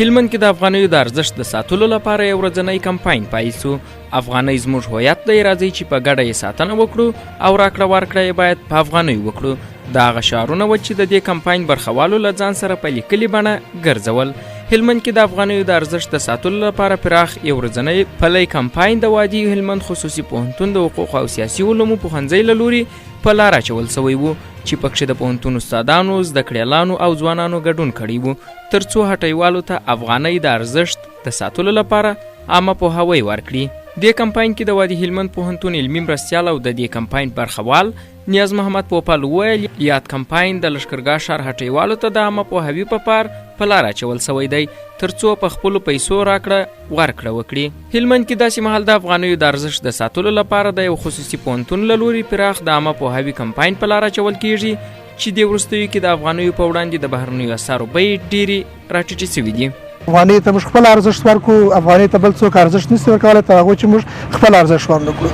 هلمند کې د افغانیو د ارزښت د ساتلو لپاره یو ورځنی کمپاین پیل سو. افغانۍ زموږ هویت دی، راځئ چې په ګډه یې ساتنه وکړو او راکړه ورکړه یې باید په افغانیو وکړو. دا هغه شعارونه و چې د دې کمپاین برخوالو له ځان سره په لیکلي بڼه ګرځول. هلمند کې د افغانیو د ارزښت د ساتلو لپاره پراخ یو ورځنی پلی کمپاین د وادي هلمند خصوصي پوهنتون د حقوقو او سیاسي علومو پوهنځۍ له لوري په لار اچول سوی و چې پکښې د پوهنتون استادانو، زده کړیالانو او ځوانانو ګډون کړی و تر څو هټیوالو ته افغانۍ د ارزښت د ساتلو لپاره عامه پوهاوی ورکړي. دې کمپاین کې د وادي هلمند پوهنتون علمي مرستیال او د دې کمپاین برخوال نیاز محمد پوپل وویل یاد کمپاین د لښکرګاه ښار هټیوالو ته د عامه پوهاوي په پار په لار اچول سوی دی تر څو په خپلو پیسو راکړه ورکړه وکړي. هلمند کې داسې مهال د افغانیو د ارزښت د ساتلو لپاره د یو خصوصي پوهنتون له لوري پراخ د عامه پوهاوي کمپاین په لار اچول کیږي چې د وروستیو کې د افغانیو په وړاندې د بهرنیو اسعارو بیې ډېرې راټیټې سوي دي. افغانۍ ته موږ خپل ارزښت ورکړو، افغانۍ ته بل څوک ارزښت نشي ورکولی تر هغو چې موږ خپل ارزښت ورنکړو.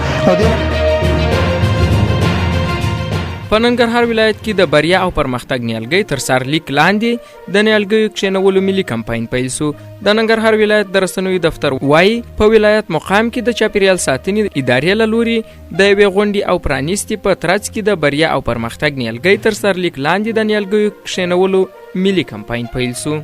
په ننګرهار ولایت کې د بریا او پرمختګ نیالګۍ تر سرلیک لاندې د نیالګیو کښېنولو ملي کمپاین پیل سو. د ننګرهار ولایت د رسنیو دفتر وایي په ولایت مقام کې د چاپیریال ساتنې ادارې له لوري د یوې غونډې او پرانیستي په ترڅ کې د بریا او پرمختګ نیالګۍ تر سرلیک لاندې د نیالګیو کښېنولو ملي کمپاین پیل سو.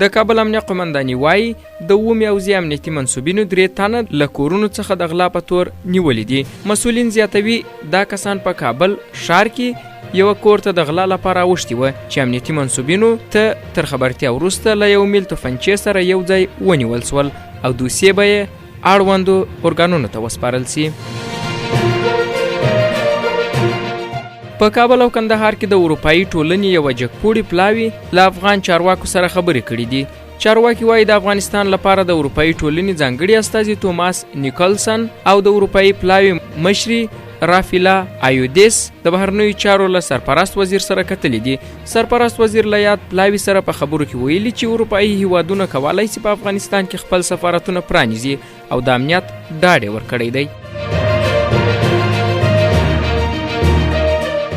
د کابل امنیه قومنداني وایي د 7 اوزي امنیتي منصوبینو 3 تنه له کورونو څخه د غلا په تور نیولي دي. مسؤلین زیاتوي دا کسان په کابل ښار کې یو کور ته د غلا لپاره اوښتي وه چې امنیتي منصوبینو ته تر خبرتیا وروسته له 1 میل توفنچې سره یو ځای ونیول سول او دوسیې به یې اړوندو ارګانونو ته وسپارل سي. په کابل او کندهار کې د اروپایي ټولنې یوه جګپوړي پلاوي له افغان چارواکو سره خبرې کړي دي. چارواکي وایي د افغانستان لپاره د اروپایي ټولنې ځانګړي استازي توماس نیکلسن او د اروپایي پلاوي مشري رافیلا ایودیس د بهرنیو چارو له سرپرست وزیر سره کتلي دي. سرپرست وزیر له یاد پلاوي سره په خبرو کې ویلي چې اروپایي هیوادونه کولی شي په افغانستان کې خپل سفارتونه پرانیزي او د امنیت ډاډ یې ورکړی دی.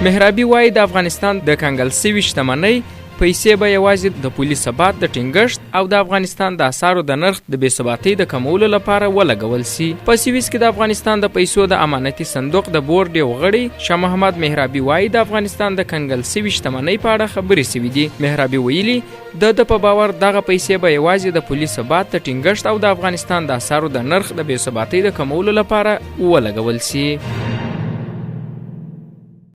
مهرابي وایي د افغانستان د کنګل سوي شتمنۍ پیسې به یوازې د پولي ثبات د ټینګښت او د افغانستان د اسعارو د نرخ د بې ثباتۍ د کمولو لپاره ولګول سي. په سویس کې د افغانستان د پیسو د امانتي صندوق د بورډ یو غړی شاه محمد مهرابي وایي د افغانستان د کنګل سوي شتمنۍ په اړه خبرې سوي دي. مهرابي ویلي د په باور دغه پیسې به یوازې د پولي ثبات د ټینګښت او د افغانستان د اسعارو د نرخ د بې ثباتۍ د کمولو لپاره ولګول سي.